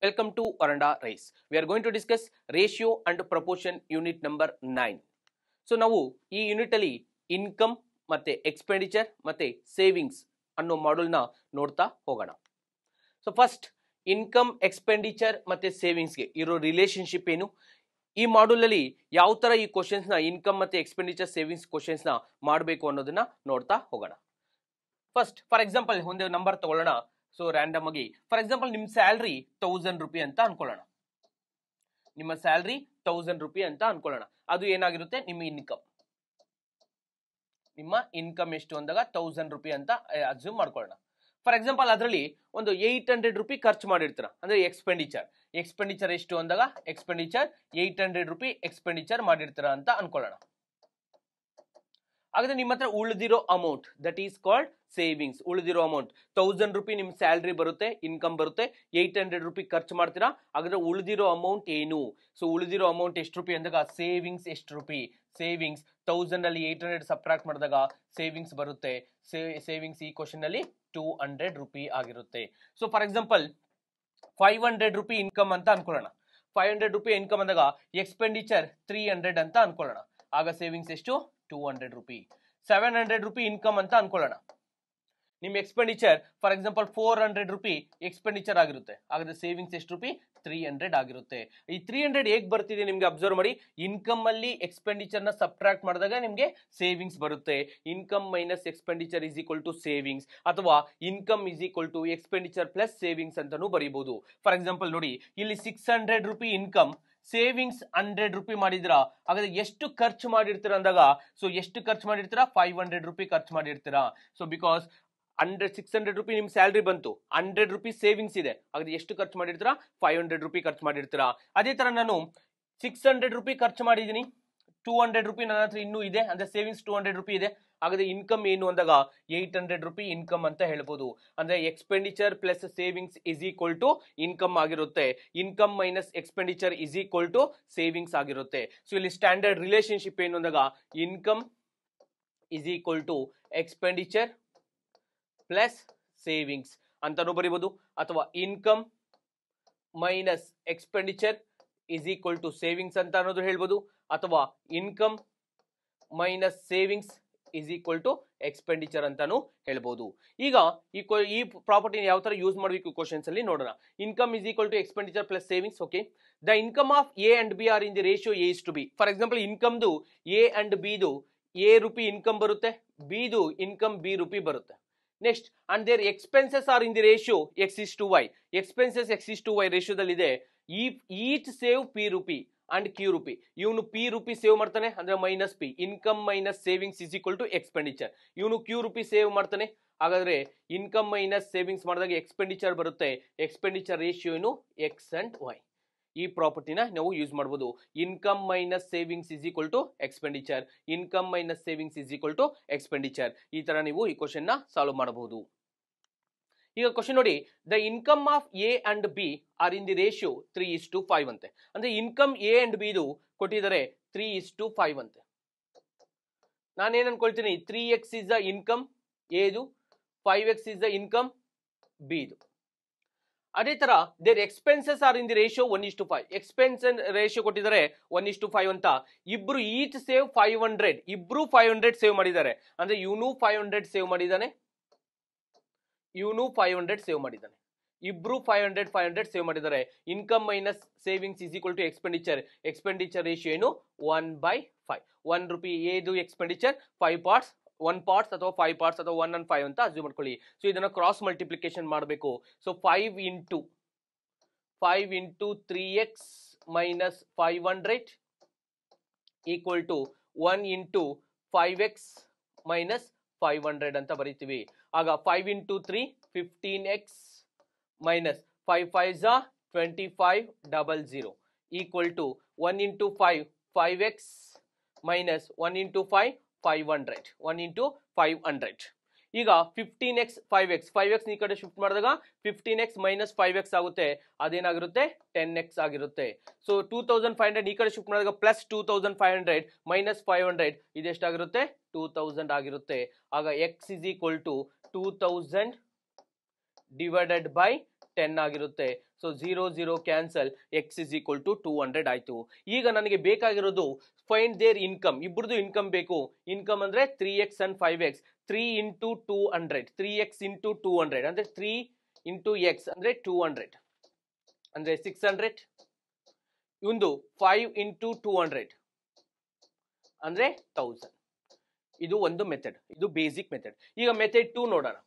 Welcome to Aranda Race. We are going to discuss ratio and proportion unit number 9. So ನಾವು ಈ unit ಅಲ್ಲಿ income ಮತ್ತೆ expenditure ಮತ್ತೆ savings ಅನ್ನೋ model ನ ನೋಡ್ತಾ ಹೋಗೋಣ. ಸೊ ಫಸ್ಟ್ ಇನ್ಕಮ್ ಎಕ್ಸ್ಪೆಂಡಿಚರ್ ಮತ್ತೆ ಸೇವಿಂಗ್ಸ್ ಗೆ ಇರೋ ರಿಲೇಶನ್ಶಿಪ್ ಏನು, ಈ ಮಾಡ್ಯೂಲ್ ಅಲ್ಲಿ ಯಾವ ತರ ಈ ಕ್ವಶನ್ಸ್ ನ ಇನ್ಕಮ್ ಮತ್ತೆ ಎಕ್ಸ್ಪೆಂಡಿಚರ್ ಸೇವಿಂಗ್ಸ್ ಕ್ವಶನ್ಸ್ ನ ಮಾಡಬೇಕು ಅನ್ನೋದನ್ನ ನೋಡ್ತಾ ಹೋಗೋಣ. ಫಸ್ಟ್ ಫಾರ್ ಎಕ್ಸಾಂಪಲ್ ಒಂದು ನಂಬರ್ ತಗೊಳ್ಳೋಣ. ಸೊ ರ್ಯಾಂಡಮ್ ಆಗಿ ಫಾರ್ ಎಕ್ಸಾಂಪಲ್ ನಿಮ್ ಸ್ಯಾಲ್ರಿ 1000 ರೂಪಾಯಿ ಅಂತ ಅನ್ಕೊಳ್ಳೋಣ. ನಿಮ್ಮ ಸ್ಯಾಲ್ರಿ 1000 ರೂಪಾಯಿ ಅಂತ ಅನ್ಕೊಳ್ಳೋಣ. ಅದು ಏನಾಗಿರುತ್ತೆ, ನಿಮ್ಮ ಇನ್ಕಮ್. ನಿಮ್ಮ ಇನ್ಕಮ್ ಎಷ್ಟು ಅಂದಾಗ 1000 ರೂಪಾಯಿ ಅಂತ ಅಸ್ಯೂಮ್ ಮಾಡ್ಕೊಳ್ಳೋಣ. ಫಾರ್ ಎಕ್ಸಾಂಪಲ್ ಅದರಲ್ಲಿ ಒಂದು 800 ರೂಪಾಯಿ ಖರ್ಚು ಮಾಡಿರ್ತೀರ, ಅಂದ್ರೆ ಎಕ್ಸ್ಪೆಂಡಿಚರ್ ಎಷ್ಟು ಅಂದಾಗ ಎಕ್ಸ್ಪೆಂಡಿಚರ್ 800 ರೂಪಾಯಿ ಎಕ್ಸ್ಪೆಂಡಿಚರ್ ಮಾಡಿರ್ತೀರ ಅಂತ ಅನ್ಕೊಳ್ಳೋಣ. ಹಾಗಾದ್ರೆ ನಿಮ್ಮ ಹತ್ರ ಉಳಿದಿರೋ amount that is called savings. ಉಳಿದಿರೋ ಅಮೌಂಟ್ 1000 ರೂಪಾಯಿ ನಿಮ್ ಸ್ಯಾಲ್ರಿ ಬರುತ್ತೆ, ಇನ್ಕಮ್ ಬರುತ್ತೆ, 800 ರೂಪಾಯಿ ಖರ್ಚು ಮಾಡ್ತೀರಾ. ಹಾಗಾದ್ರೆ ಉಳಿದಿರೋ ಅಮೌಂಟ್ ಏನು? ಸೊ ಉಳಿದಿರೋ ಅಮೌಂಟ್ ಎಷ್ಟು ರೂಪಾಯಿ ಅಂದಾಗ ಸೇವಿಂಗ್ಸ್ ಎಷ್ಟು ರೂಪಾಯಿ? ಸೇವಿಂಗ್ಸ್ 1000 ಅಲ್ಲಿ 800 ಸಬ್ಟ್ರಾಕ್ಟ್ ಮಾಡಿದಾಗ ಸೇವಿಂಗ್ಸ್ ಬರುತ್ತೆ. ಸೇವಿಂಗ್ಸ್ ಈ ಕ್ವಶನ್ ಅಲ್ಲಿ 200 ರೂಪಾಯಿ ಆಗಿರುತ್ತೆ. ಸೊ ಫಾರ್ ಎಕ್ಸಾಂಪಲ್ 500 ರೂಪಾಯಿ ಇನ್ಕಮ್ ಅಂತ ಅನ್ಕೊಳ್ಳೋಣ. 500 ರೂಪಾಯಿ ಇನ್ಕಮ್ ಅಂದಾಗ ಎಕ್ಸ್ಪೆಂಡಿಚರ್ 300 ಅಂತ ಅನ್ಕೊಳ್ಳೋಣ. ಆಗ ಸೇವಿಂಗ್ಸ್ ಎಷ್ಟು? 200 ರೂಪಾಯಿ. 700 ರೂಪಾಯಿ ಇನ್ಕಮ್ ಅಂತ ಅನ್ಕೊಳ್ಳೋಣ. ನಿಮ್ ಎಕ್ಸ್ಪೆಂಡಿಚರ್ ಫಾರ್ ಎಕ್ಸಾಂಪಲ್ 400 ರೂಪಾಯಿ ಎಕ್ಸ್ಪೆಂಡಿಚರ್ ಆಗಿರುತ್ತೆ. ಹಾಗಾದ್ರೆ ಸೇವಿಂಗ್ಸ್ ಎಷ್ಟು ರೂಪಾಯಿ? 300 ಆಗಿರುತ್ತೆ. ಈ 300 ಹೇಗ್ ಬರ್ತಿದೆ ನಿಮ್ಗೆ ಅಬ್ಸರ್ವ್ ಮಾಡಿ. ಇನ್ಕಮ್ ಅಲ್ಲಿ ಎಕ್ಸ್ಪೆಂಡಿಚರ್ ನ ಸಬ್ಟ್ರಾಕ್ಟ್ ಮಾಡಿದಾಗ ನಿಮ್ಗೆ ಸೇವಿಂಗ್ಸ್ ಬರುತ್ತೆ. Income minus expenditure is equal to savings, ಅಥವಾ income is equal to expenditure plus savings ಅಂತಾನೂ ಬರೀಬಹುದು. ಫಾರ್ ಎಕ್ಸಾಂಪಲ್ ನೋಡಿ, ಇಲ್ಲಿ 600 ರೂಪಾಯಿ ಇನ್ಕಮ್, ಸೇವಿಂಗ್ಸ್ 100 ರೂಪಾಯಿ ಮಾಡಿದಿರಾ. ಹಾಗಾದ್ರೆ ಎಷ್ಟು ಖರ್ಚು ಮಾಡಿರ್ತೀರಾ ಅಂದಾಗ, ಸೊ ಎಷ್ಟು ಖರ್ಚು ಮಾಡಿರ್ತೀರಾ? 500 ರೂಪಾಯಿ ಖರ್ಚು ಮಾಡಿರ್ತೀರಾ. ಸೊ ಬಿಕಾಸ್ 600 ರೂಪಾಯಿ ನಿಮ್ ಸ್ಯಾಲ್ರಿ ಬಂತು, 100 ರೂಪಾಯಿ ಸೇವಿಂಗ್ಸ್ ಇದೆ. ಹಾಗಾದ್ರೆ ಎಷ್ಟು ಖರ್ಚು ಮಾಡಿರ್ತೀರಾ? 500 ರೂಪಾಯಿ ಖರ್ಚು ಮಾಡಿರ್ತೀರಾ. ಅದೇ ತರ ನಾನು 600 ರೂಪಾಯಿ ಖರ್ಚು ಮಾಡಿದೀನಿ, 200 ರೂಪಾಯಿ ನನ್ನ ಹತ್ರ ಇನ್ನೂ ಇದೆ, ಅಂದ್ರೆ ಸೇವಿಂಗ್ಸ್ 200 ರೂಪಾಯಿ ಇದೆ. ಹಾಗಾದ್ರೆ ಇನ್ಕಮ್ ಏನು ಅಂದಾಗ 800 ರೂಪಾಯಿ ಇನ್ಕಮ್ ಅಂತ ಹೇಳ್ಬೋದು. ಅಂದ್ರೆ expenditure plus savings is equal to income ಆಗಿರುತ್ತೆ. Income minus expenditure is equal to savings ಆಗಿರುತ್ತೆ. ಸೊ ಇಲ್ಲಿ ಸ್ಟ್ಯಾಂಡರ್ಡ್ ರಿಲೇಶನ್ಶಿಪ್ ಏನು ಅಂದಾಗ income is equal to expenditure plus savings ಅಂತಾನೂ ಬರೀಬಹುದು, ಅಥವಾ income minus expenditure is equal to savings ಅಂತ ಅನ್ನೋದು ಹೇಳ್ಬೋದು, ಅಥವಾ income minus savings is equal to expenditure ಅಂತಾನು ಹೇಳ್ಬೋದು. ಈಗ ಈ ಪ್ರಾಪರ್ಟಿ ಯಾವ ತರ ಯೂಸ್ ಮಾಡಬೇಕು ಕ್ವಶನ್ಸ್ ಅಲ್ಲಿ ನೋಡೋಣ. Income is equal to expenditure plus savings. Okay, the income of A and B are in the ratio A is to B. For example ಇನ್ಕಮ್ದು ಎ ಅಂಡ್ ಬಿದು ಎ ರೂಪಾಯಿ ಇನ್ಕಮ್ ಬರುತ್ತೆ, ಬಿದು ಇನ್ಕಮ್ ಬಿ ರೂಪಾಯಿ ಬರುತ್ತೆ. Next, and their expenses are in the ratio X is to Y. Expenses X is to Y ರೇಷಿಯೋದಲ್ಲಿದೆ. Each save P rupee and Q rupee. ಇವನು P rupee save ಮಾಡ್ತಾನೆ, ಅಂದ್ರೆ minus P. Income minus savings is equal to expenditure. ಇವನು Q rupee save ಮಾಡ್ತಾನೆ. ಹಾಗಾದ್ರೆ income minus savings ಮಾಡಿದಾಗ expenditure ಬರುತ್ತೆ. Expenditure ratio ಏನು? X and Y. ಈ ಪ್ರಾಪರ್ಟಿನ ನಾವು ಯೂಸ್ ಮಾಡಬಹುದು. Income minus savings is equal to expenditure, income minus savings is equal to expenditure. ಈ ತರ ನೀವು ಈ ಕ್ವಶನ್ ನ ಸಾಲ್ವ್ ಮಾಡಬಹುದು. ಈಗ ಕ್ವಶನ್ ನೋಡಿ, the income of A and B are in the ratio 3:5 ಅಂತೆ. ಅಂದ್ರೆ ಇನ್ಕಮ್ ಎ ಅಂಡ್ ಬಿ ದು ಕೊಟ್ಟಿದ್ದಾರೆ 3:5 ಅಂತೆ. ನಾನೇನ್ ಅನ್ಕೊಳ್ತೀನಿ, 3x ಇಸ್ ದ ಇನ್ಕಮ್ ಎದು, 5x ಇಸ್ ದ ಇನ್ಕಮ್ ಬಿದು. ಅದೇ ತರ there expenses are in the ratio 1:5. Expense ratio ಕೊಟ್ಟಿದ್ದಾರೆ 1:5 ಅಂತ. ಇಬ್ರು ಈಚ್ ಸೇವ್ 500, ಇಬ್ರು 500 ಸೇವ್ ಮಾಡಿದ್ದಾರೆ. ಅಂದ್ರೆ ಇವನು 500 ಸೇವ್ ಮಾಡಿದ್ದಾನೆ, ಇವನು 500 ಸೇವ್ ಮಾಡಿದ್ದಾನೆ. ಇಬ್ರು 500 ಸೇವ್ ಮಾಡಿದ್ದಾರೆ. Income minus savings is equal to expenditure. Expenditure ratio ಏನು? 1/5. 1 ರೂಪಾಯಿ ಎದು ಎಕ್ಸ್ಪೆಂಡಿಚರ್, 5 ಪಾರ್ಟ್ಸ್, 1 ಪಾರ್ಟ್ಸ್ ಅಥವಾ 5 ಪಾರ್ಟ್ಸ್ ಅಥವಾ 1 and 5 ಅಂತ ಅಸ್ಯೂಮ್ ಮಾಡ್ಕೊಳ್ಳಿ. ಸೊ ಇದನ್ನ ಕ್ರಾಸ್ ಮಲ್ಟಿಪ್ಲಿಕೇಶನ್ ಮಾಡಬೇಕು. So 5 into 3x minus 500 equal to 1 into 5x minus 500 ಅಂತ ಬರೀತೀವಿ. ಆಗ 5 into 3 15x minus 5 5s 2500 equal to 1 into 5 5x minus 1 into 5 500, 1 into 500. ಈಗ 15x 5x ಈ ಕಡೆ ಶಿಫ್ಟ್ ಮಾಡಿದಾಗ 15x ಮೈನಸ್ 5x ಆಗುತ್ತೆ. ಅದೇನಾಗಿರುತ್ತೆ? 10x ಆಗಿರುತ್ತೆ. ಸೊ 2500 ಈ ಕಡೆ ಶಿಫ್ಟ್ ಮಾಡಿದಾಗ ಪ್ಲಸ್ 2500 ಮೈನಸ್ 500 ಇದೆಷ್ಟಾಗಿರುತ್ತೆ? 2000 ಆಗಿರುತ್ತೆ. ಆಗ x is equal to 2000 divided by 10 ಆಗಿರುತ್ತೆ. So 0 0 cancel, x is equal to 200 ಆಯ್ತು. ಈಗ ನನಗೆ ಬೇಕಾಗಿರೋದು ಫೈಂಡ್ ದೇರ್ ಇನ್ಕಮ್. ಇಬ್ಬರದು ಇನ್ಕಮ್ ಬೇಕು. ಇನ್ಕಮ್ ಅಂದ್ರೆ 3x and 5x. 3 into 200, 3x into 200 ಅಂದ್ರೆ 3 ಇಂಟು ಎಕ್ಸ್ ಅಂದ್ರೆ 200 ಅಂದ್ರೆ 600. ಒಂದು 5 ಇಂಟು 200 ಅಂದ್ರೆ 1000. ಇದು ಒಂದು ಮೆಥಡ್, ಇದು ಬೇಸಿಕ್ ಮೆಥಡ್. ಈಗ ಮೆಥಡ್ 2 ನೋಡೋಣ.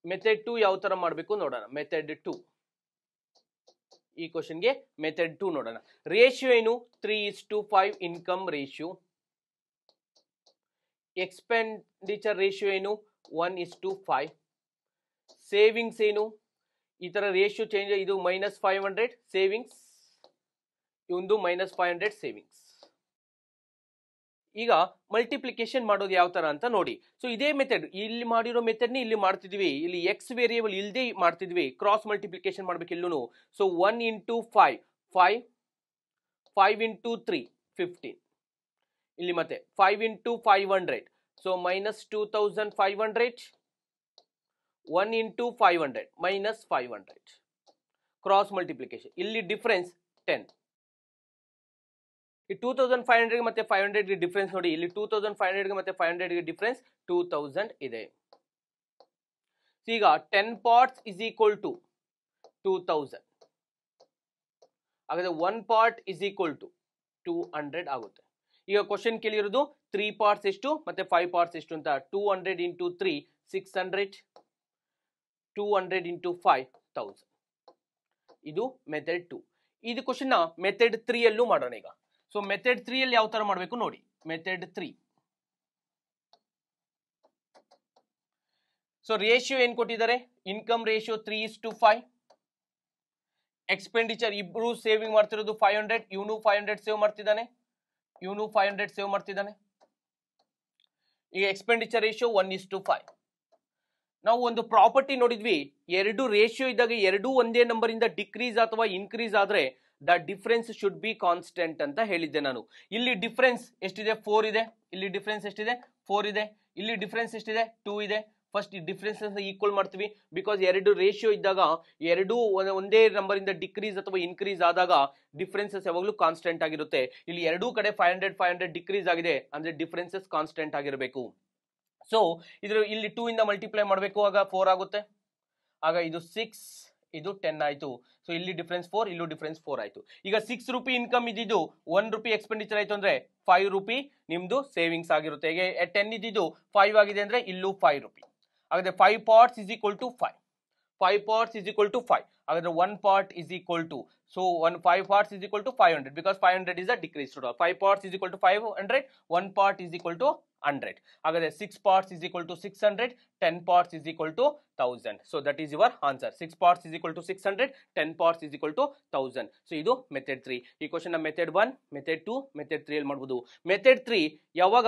ಮೆಥಡ್ 2 ಯಾವ ತರ ಮಾಡಬೇಕು ನೋಡೋಣ. ಮೆಥಡ್ 2, ಈ ಕ್ವಶನ್ಗೆ ಮೆಥಡ್ 2 ನೋಡೋಣ. ರೇಷಿಯೋ ಏನು? 3:5 ಇನ್ಕಮ್ ರೇಷಿಯೋ. ಎಕ್ಸ್ಪೆಂಡಿಚರ್ ರೇಷಿಯೋ ಏನು? 1:5. ಸೇವಿಂಗ್ಸ್ ಏನು? ಈ ತರ ರೇಷಿಯೋ ಚೇಂಜ್, ಇದು -500 ಸೇವಿಂಗ್ಸ್, ಒಂದು -500 ಸೇವಿಂಗ್ಸ್. ಈಗ ಮಲ್ಟಿಪ್ಲಿಕೇಶನ್ ಮಾಡೋದು ಯಾವ ತರ ಅಂತ ನೋಡಿ. ಸೊ ಇದೇ ಮೆಥಡ್, ಇಲ್ಲಿ ಮಾಡಿರೋ ಮೆಥಡ್ ಇಲ್ಲಿ ಮಾಡ್ತಿದ್ವಿ. ಇಲ್ಲಿ ಎಕ್ಸ್ ವೇರಿಯೇಬಲ್ ಇಲ್ಲದೆ ಮಾಡ್ತಿದ್ವಿ. ಕ್ರಾಸ್ ಮಲ್ಟಿಪ್ಲಿಕೇಶನ್ ಮಾಡ್ಬೇಕು ಇಲ್ಲೂ. So 1 into 5 5, 5 into 3 15. ಇಲ್ಲಿ ಮತ್ತೆ 5 into 500, so -2500. 1 into 500 -500. Cross multiplication. ಇಲ್ಲಿ ಡಿಫರೆನ್ಸ್ 10. ಈ 2500 ಮತ್ತೆ 500 ಡಿಫರೆನ್ಸ್ ನೋಡಿ. ಇಲ್ಲಿ 2500 ಮತ್ತೆ 500 ಡಿಫರೆನ್ಸ್ 2000 ಇದೆ. ಈಗ 10 parts is equal to 2000. ಹಾಗಾದ್ರೆ 1 part is equal to 200 ಆಗುತ್ತೆ. ಈಗ ಕ್ವಶನ್ ಕೇಳಿರೋದು 3 parts ಎಷ್ಟು ಮತ್ತೆ 5 parts ಎಷ್ಟು ಅಂತ. 200 ಇಂಟು 3 600, 200 ಇಂಟು 5 1000. ಇದು ಮೆಥಡ್ 2. ಇದು ಕ್ವಶನ್ ಮೆಥಡ್ 3 ಅಲ್ಲೂ ಮಾಡೋಣ. ಈಗ ಸೊ ಮೆಥಡ್ 3 ಅಲ್ಲಿ ಯಾವ ತರ ಮಾಡಬೇಕು ನೋಡಿ. ಮೆಥಡ್ 3, ಸೊ ರೇಷಿಯೋ ಏನ್ ಕೊಟ್ಟಿದ್ದಾರೆ? Income ratio 3:5. ಎಕ್ಸ್ಪೆಂಡಿಚರ್ ಇಬ್ರು ಸೇವಿಂಗ್ ಮಾಡ್ತಿರೋದು 500. ಇವನು 500 ಸೇವ್ ಮಾಡ್ತಿದ್ದಾನೆ, ಇವನು 500 ಸೇವ್ ಮಾಡ್ತಿದ್ದಾನೆ. ಈಗ ಎಕ್ಸ್ಪೆಂಡಿಚರ್ ರೇಷಿಯೋ 1:5. ನಾವು ಒಂದು ಪ್ರಾಪರ್ಟಿ ನೋಡಿದ್ವಿ, ಎರಡು ರೇಷಿಯೋ ಇದ್ದಾಗ ಎರಡೂ ಒಂದೇ ನಂಬರ್ ಇಂದ ಡಿಕ್ರೀಸ್ ಅಥವಾ ಇನ್ಕ್ರೀಸ್ ಆದ್ರೆ the difference should be constant ಅಂತ ಹೇಳಿದ್ದೆ ನಾನು. ಇಲ್ಲಿ ಡಿಫರೆನ್ಸ್ ಎಷ್ಟಿದೆ? 4 ಇದೆ. ಇಲ್ಲಿ ಡಿಫರೆನ್ಸ್ ಎಷ್ಟಿದೆ? 4 ಇದೆ. ಇಲ್ಲಿ ಡಿಫರೆನ್ಸ್ ಎಷ್ಟಿದೆ? 2 ಇದೆ. ಫಸ್ಟ್ ಈ ಡಿಫರೆನ್ಸ್ ಈಕ್ವಲ್ ಮಾಡ್ತೀವಿ. ಬಿಕಾಸ್ ಎರಡು ರೇಷಿಯೋ ಇದ್ದಾಗ ಎರಡೂ ಒಂದೇ ನಂಬರ್ ಇಂದ ಡಿಕ್ರೀಸ್ ಅಥವಾ ಇನ್ಕ್ರೀಸ್ ಆದಾಗ ಡಿಫರೆನ್ಸಸ್ ಯಾವಾಗಲೂ ಕಾನ್ಸ್ಟೆಂಟ್ ಆಗಿರುತ್ತೆ. ಇಲ್ಲಿ ಎರಡೂ ಕಡೆ 500 ಡಿಕ್ರೀಸ್ ಆಗಿದೆ ಅಂದ್ರೆ ಡಿಫರೆನ್ಸಸ್ ಕಾನ್ಸ್ಟೆಂಟ್ ಆಗಿರಬೇಕು. ಸೊ ಇದ್ರ ಇಲ್ಲಿ 2 ಇಂದ ಮಲ್ಟಿಪ್ಲೈ ಮಾಡಬೇಕು, ಆಗ 4 ಆಗುತ್ತೆ. ಆಗ ಇದು 6, ಇದು 10 ಆಯ್ತು. ಸೊ ಇಲ್ಲಿ ಡಿಫರೆನ್ಸ್ 4, ಇಲ್ಲೂ ಡಿಫರೆನ್ಸ್ 4 ಆಯ್ತು. ಈಗ 6 ರೂಪಿ ಇನ್ಕಮ್ ಇದ್ದಿದ್ದು 1 ರೂಪಿ ಎಕ್ಸ್ಪೆಂಡಿಚರ್ ಆಯ್ತು ಅಂದ್ರೆ 5 ರೂಪಿ ನಿಮ್ದು ಸೇವಿಂಗ್ಸ್ ಆಗಿರುತ್ತೆ. ಹೇಗೆ 10 ಇದ್ದಿದ್ದು 5 ಆಗಿದೆ ಅಂದ್ರೆ ಇಲ್ಲೂ 5 ರೂಪಿ. ಹಾಗಾದ್ರೆ 5 parts is equal to 5. 5 parts is equal to 5. ಹಾಗಾದ್ರೆ 1 part is equal to, so 5 parts is equal to 500 because 500 is a decreased total. 5 parts is equal to 500. 1 part is equal to 100. ಹಾಗಾದ್ರೆ 6 parts is equal to 600. 10 parts is equal to 1000. So that is your answer. 6 parts is equal to 600. 10 parts is equal to 1000. So ಇದು method 3. ಈ question method 1, method 2, method 3 ಅಲ್ಲಿ ಮಾಡಬಹುದು. Method 3 ಯಾವಾಗ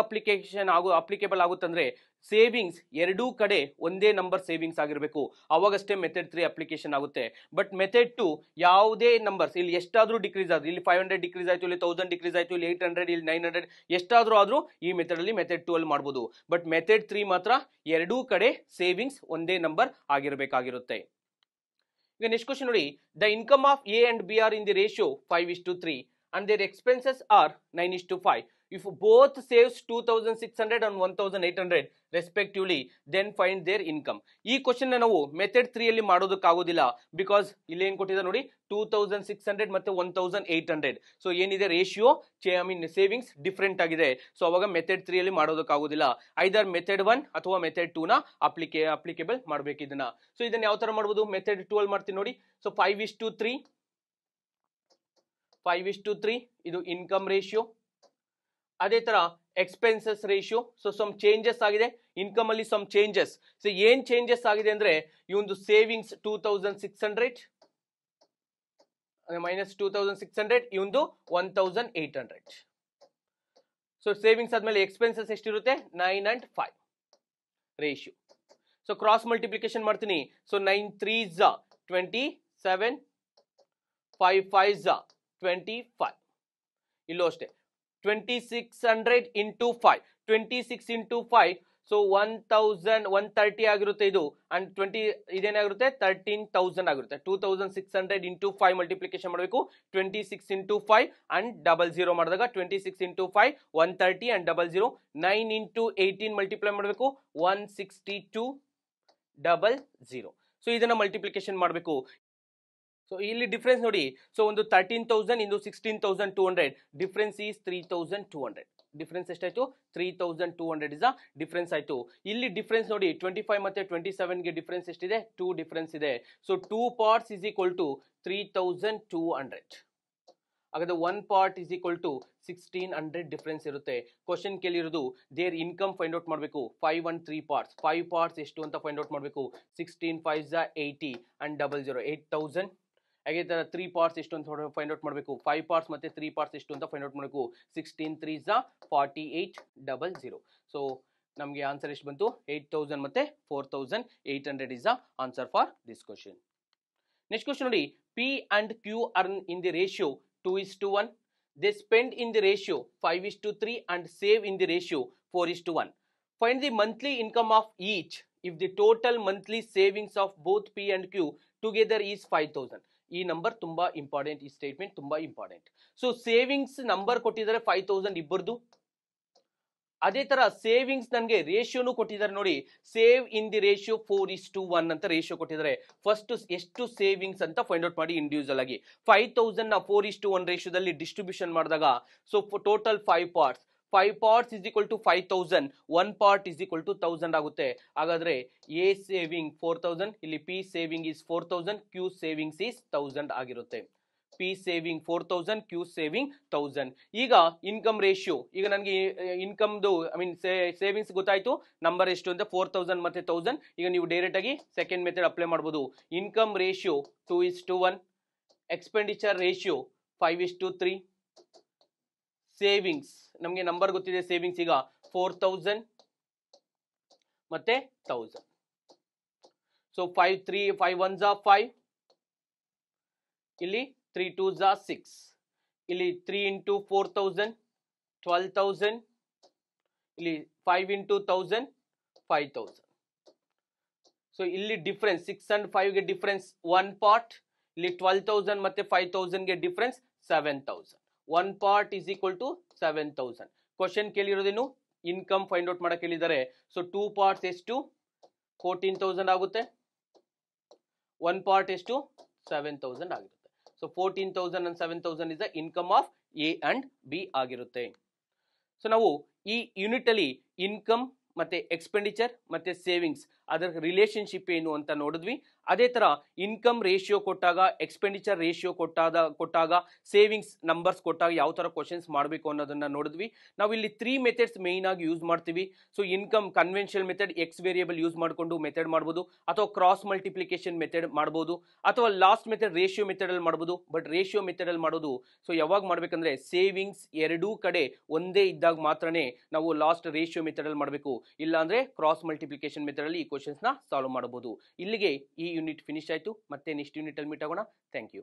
applicable ಆಗುತ್ತಂದ್ರೆ savings ಎರಡೂ ಕಡೆ ಒಂದೇ number savings ಆಗಿರಬೇಕು, ಅವಾಗಷ್ಟೇ method 3 application ಆಗುತ್ತೆ. ಬಟ್ ಮೆಥಡ್ 2 ಯಾವುದೇ ನಂಬರ್ಸ್ ಇಲ್ಲಿ ಎಷ್ಟಾದ್ರೂ ಡಿಕ್ರೀಸ್ ಆದ್ರೆ, ಇಲ್ಲಿ 500 ಡಿಕ್ರೀಸ್ ಆಯ್ತು, ಇಲ್ಲಿ 1000 ಡಿಕ್ರೀಸ್ ಆಯ್ತು, ಇಲ್ಲಿ 800, ಇಲ್ಲಿ 900 ಎಷ್ಟಾದ್ರೂ ಆದ್ರೂ ಈ ಮೆಥಡ್ ಅಲ್ಲಿ ಮೆಥಡ್ 2 ಅಲ್ಲಿ ಮಾಡಬಹುದು. ಬಟ್ ಮೆಥಡ್ 3 ಮಾತ್ರ ಎರಡೂ ಕಡೆ ಸೇವಿಂಗ್ಸ್ ಒಂದೇ ನಂಬರ್ ಆಗಿರಬೇಕಾಗಿರುತ್ತೆ. ಈಗ ನೆಕ್ಸ್ಟ್ ಕ್ವಶನ್ ನೋಡಿ. The income of A and B are in the ratio 5:3 and their expenses are 9:5. If both saves 2600 and 1800 respectively, then find their income. ಈ ಕ್ವಶನ್ ನಾವು ಮೆಥಡ್ 3 ಅಲ್ಲಿ ಮಾಡೋದಕ್ಕಾಗೋದಿಲ್ಲ. ಬಿಕಾಸ್ ಇಲ್ಲಿ ಏನ್ ಕೊಟ್ಟಿದ್ದಾರೆ ನೋಡಿ, 2600 ಮತ್ತೆ 1800. ಸೊ ಏನಿದೆ ರೇಷಿಯೋ ಸೇವಿಂಗ್ಸ್ ಡಿಫ್ರೆಂಟ್ ಆಗಿದೆ. ಸೊ ಅವಾಗ ಮೆಥಡ್ 3 ಅಲ್ಲಿ ಮಾಡೋದಕ್ಕಾಗೋದಿಲ್ಲ. ಐದರ್ ಮೆಥಡ್ 1 ಅಥವಾ ಮೆಥಡ್ 2 ನ ಅಪ್ಲಿಕೇಬಲ್ ಮಾಡ್ಬೇಕು ಇದನ್ನ. ಸೊ ಇದನ್ನ ಯಾವ ತರ ಮಾಡಬಹುದು? ಮೆಥಡ್ 2 ಅಲ್ಲಿ ಮಾಡ್ತೀನಿ ನೋಡಿ. ಸೊ 5:3, 5:3 ಇದು ಇನ್ಕಮ್ ರೇಷಿಯೋ. ಅದೇ ತರ expenses ratio. So some changes ಆಗಿದೆ ಇನ್ಕಮ್ ಅಲ್ಲಿ, ಸಮ್ ಚೇಂಜಸ್. ಸೊ ಏನ್ ಚೇಂಜಸ್ ಆಗಿದೆ ಅಂದ್ರೆ ಈ ಒಂದು ಸೇವಿಂಗ್ಸ್ 2600 ಮೈನಸ್ 2600, ಈ ಒಂದು 1800. ಸೊ ಸೇವಿಂಗ್ಸ್ ಆದ್ಮೇಲೆ ಎಕ್ಸ್ಪೆನ್ಸಸ್ ಎಷ್ಟಿರುತ್ತೆ? 9 and 5 ratio. So cross multiplication ಮಾಡ್ತೀನಿ. So 9 3s 27, 5 5s 25. ಇಲ್ಲೂ ಅಷ್ಟೇ 2600 into 5, 26 into 5, ಸೊ 130 ಆಗಿರುತ್ತೆ ಇದು ಅಂಡ್ 20 ಇದೇನಾಗಿರುತ್ತೆ 13,000 ಆಗಿರುತ್ತೆ. 2,600 ಇಂಟು 5 ಮಲ್ಟಿಪ್ಲಿಕೇಶನ್ ಮಾಡಬೇಕು. 26 ಇಂಟು 5 ಅಂಡ್ 00 ಮಾಡಿದಾಗ 26 ಇಂಟು 5 130 ಅಂಡ್ 00. 9 ಇಂಟು 18 ಮಲ್ಟಿಪ್ಲೈ ಮಾಡಬೇಕು 16200. ಸೊ ಇದನ್ನ ಮಲ್ಟಿಪ್ಲಿಕೇಶನ್ ಮಾಡಬೇಕು. ಸೊ ಇಲ್ಲಿ ಡಿಫ್ರೆನ್ಸ್ ನೋಡಿ. ಸೊ ಒಂದು 13,000 ಇಂದು 16,200 ಡಿಫ್ರೆನ್ಸ್ ಈಸ್ 3,200. ಡಿಫ್ರೆನ್ಸ್ ಎಷ್ಟಾಯ್ತು 3,200 ಇಸ್ ಅ ಡಿಫ್ರೆನ್ಸ್ ಆಯ್ತು. ಇಲ್ಲಿ ಡಿಫ್ರೆನ್ಸ್ ನೋಡಿ 25 ಮತ್ತೆ 27 ಗೆ ಡಿಫ್ರೆನ್ಸ್ ಎಷ್ಟಿದೆ 2 ಡಿಫ್ರೆನ್ಸ್ ಇದೆ. So 2 parts is equal to 3,200. ಹಾಗಾದ್ರೆ 1 part is equal to 1,600 difference ಇರುತ್ತೆ. ಕ್ವಶನ್ ಕೇಳಿರೋದು ದೇರ್ ಇನ್ಕಮ್ ಫೈಂಡ್ ಔಟ್ ಮಾಡಬೇಕು. 5 and 3 parts 5 parts ಎಷ್ಟು ಅಂತ ಫೈಂಡ್ ಔಟ್ ಮಾಡಬೇಕು. 16 5s 80 and 00 8,000. ಹಾಗೆ ತರ 3 parts ಎಷ್ಟು ಅಂತ ಫೈಂಡ್ ಔಟ್ ಮಾಡಬೇಕು. 5 parts ಮತ್ತೆ 3 parts ಎಷ್ಟು ಅಂತ ಫೈಂಡ್ ಔಟ್ ಮಾಡಬೇಕು. 16 3s 4800. ಸೊ ನಮಗೆ ಆನ್ಸರ್ ಎಷ್ಟು ಬಂತು 8,000 ಮತ್ತೆ 4,800 is the answer for this question. Next question ನೋಡಿ. P and Q earn in the ratio 2:1. They spend in the ratio 5:3 and save in the ratio 4:1. Find the monthly income of each if the total monthly savings of both P and Q together is 5,000. ಈ number ತುಂಬಾ important. ಈ statement ತುಂಬಾ important. So savings number ಕೊಟ್ಟಿದ್ದಾರೆ 5,000 ಇಬ್ಬರದು. ಅದೇ ತರ savings ನನಗೆ ರೇಷಿಯೋನು ಕೊಟ್ಟಿದ್ದಾರೆ ನೋಡಿ. ಸೇವ್ ಇನ್ ದಿ ರೇಷಿಯೋ 4:1 ಅಂತ ರೇಷಿಯೋ ಕೊಟ್ಟಿದ್ದಾರೆ. ಫಸ್ಟ್ ಎಷ್ಟು ಸೇವಿಂಗ್ಸ್ ಅಂತ ಫೈಂಡ್ ಔಟ್ ಮಾಡಿ ಇಂಡಿವಿಜುವಲ್ ಆಗಿ. 5,000 ನ 4:1 ರೇಷಿಯೋದಲ್ಲಿ ಡಿಸ್ಟ್ರಿಬ್ಯೂಷನ್ ಮಾಡಿದಾಗ so total 5 parts. 5 parts is equal to 5,000. 1 part is equal to 1,000 ಆಗುತ್ತೆ. ಹಾಗಾದ್ರೆ ಎ ಸೇವಿಂಗ್ 4,000, ಇಲ್ಲಿ P saving is 4,000, Q savings is 1,000 ಆಗಿರುತ್ತೆ. P saving 4,000, Q saving 1,000. ಈಗ ಇನ್ಕಮ್ ರೇಷಿಯೋ, ಈಗ ನನಗೆ ಇನ್ಕಮ್ದು ಸೇವಿಂಗ್ಸ್ ಗೊತ್ತಾಯ್ತು. ನಂಬರ್ ಎಷ್ಟು ಅಂತ 4,000 ಮತ್ತೆ 1,000. ಈಗ ನೀವು ಡೈರೆಕ್ಟ್ ಆಗಿ ಸೆಕೆಂಡ್ ಮೆಥಡ್ ಅಪ್ಲೈ ಮಾಡ್ಬೋದು. Income ratio 2:1, expenditure ratio 5:3, savings ನಮಗೆ ನಂಬರ್ ಗೊತ್ತಿದೆ. ಸೇವಿಂಗ್ಸ್ ಈಗ 4,000 ಮತ್ತೆ 1,000. ಸೊ 5 1s 5, ಇಲ್ಲಿ 3 2s 6, ಇಲ್ಲಿ 3 into 4,000 12,000, ಇಲ್ಲಿ 5 into 1,000 5,000. ಸೊ ಇಲ್ಲಿ ಡಿಫ್ರೆನ್ಸ್ 6 and 5 ಗೆ ಡಿಫ್ರೆನ್ಸ್ 1 part. ಇಲ್ಲಿ 12,000 ಮತ್ತೆ 5,000 ಗೆ difference 7,000. 1 part is equal to 7,000. Question ಕೇಳಿರೋದೇನು ಇನ್ಕಮ್ ಫೈಂಡ್ ಔಟ್ ಮಾಡಕ್ಕೆ ಹೇಳಿದ್ದಾರೆ. ಸೊ 2 parts ಎಷ್ಟು 14,000 ಆಗುತ್ತೆ. 1 part ಎಷ್ಟು 7,000 ಆಗಿರುತ್ತೆ. So 14,000 and 7,000 is the income of A and B ಆಗಿರುತ್ತೆ. ಸೊ ನಾವು ಈ ಯೂನಿಟ್ ಅಲ್ಲಿ ಇನ್ಕಮ್ ಮತ್ತೆ ಎಕ್ಸ್ಪೆಂಡಿಚರ್ ಮತ್ತೆ ಸೇವಿಂಗ್ಸ್ ಅದರ ರಿಲೇಶನ್ಶಿಪ್ ಏನು ಅಂತ ನೋಡಿದ್ವಿ. ಅದೇ ತರ ಇನ್ಕಮ್ ರೇಷಿಯೋ ಕೊಟ್ಟಾಗ, ಎಕ್ಸ್ಪೆಂಡಿಚರ್ ರೇಷಿಯೋ ಕೊಟ್ಟಾಗ, ಸೇವಿಂಗ್ಸ್ ನಂಬರ್ಸ್ ಕೊಟ್ಟಾಗ ಯಾವ ತರ ಕ್ವಶನ್ಸ್ ಮಾಡಬೇಕು ಅನ್ನೋದನ್ನ ನೋಡಿದ್ವಿ. ನಾವು ಇಲ್ಲಿ 3 ಮೆಥಡ್ಸ್ ಮೇನ್ ಆಗಿ ಯೂಸ್ ಮಾಡ್ತೀವಿ. So income conventional method X variable use ಮಾಡಿಕೊಂಡು ಮೆಥಡ್ ಮಾಡ್ಬೋದು, ಅಥವಾ ಕ್ರಾಸ್ ಮಲ್ಟಿಪ್ಲಿಕೇಶನ್ ಮೆಥಡ್ ಮಾಡ್ಬೋದು, ಅಥವಾ ಲಾಸ್ಟ್ ಮೆಥಡ್ ರೇಷಿಯೋ ಮೆಥಡ್ ಅಲ್ಲಿ ಮಾಡ್ಬೋದು. ಬಟ್ ರೇಷಿಯೋ ಮೆಥಡ್ ಅಲ್ಲಿ ಮಾಡೋದು ಸೊ ಯಾವಾಗ ಮಾಡ್ಬೇಕಂದ್ರೆ ಸೇವಿಂಗ್ಸ್ ಎರಡೂ ಕಡೆ ಒಂದೇ ಇದ್ದಾಗ ಮಾತ್ರನೇ ನಾವು ಲಾಸ್ಟ್ ರೇಷಿಯೋ ಮೆಥಡ್ ಅಲ್ಲಿ ಮಾಡಬೇಕು. ಇಲ್ಲ ಅಂದ್ರೆ ಕ್ರಾಸ್ ಮಲ್ಟಿಪ್ಲಿಕೇಶನ್ ಮೆಥಡ್ ಅಲ್ಲಿ ಈ ಕ್ವಶನ್ಸ್ ನ ಸಾಲ್ವ್ ಮಾಡಬಹುದು. ಇಲ್ಲಿಗೆ ಈ ಯೂನಿಟ್ ಫಿನಿಶ್ ಆಯ್ತು. ಮತ್ತೆ ನೆಕ್ಸ್ಟ್ ಯೂನಿಟ್ ಅಲ್ಲಿ ಮೀಟ್ ಆಗೋಣ. Thank you.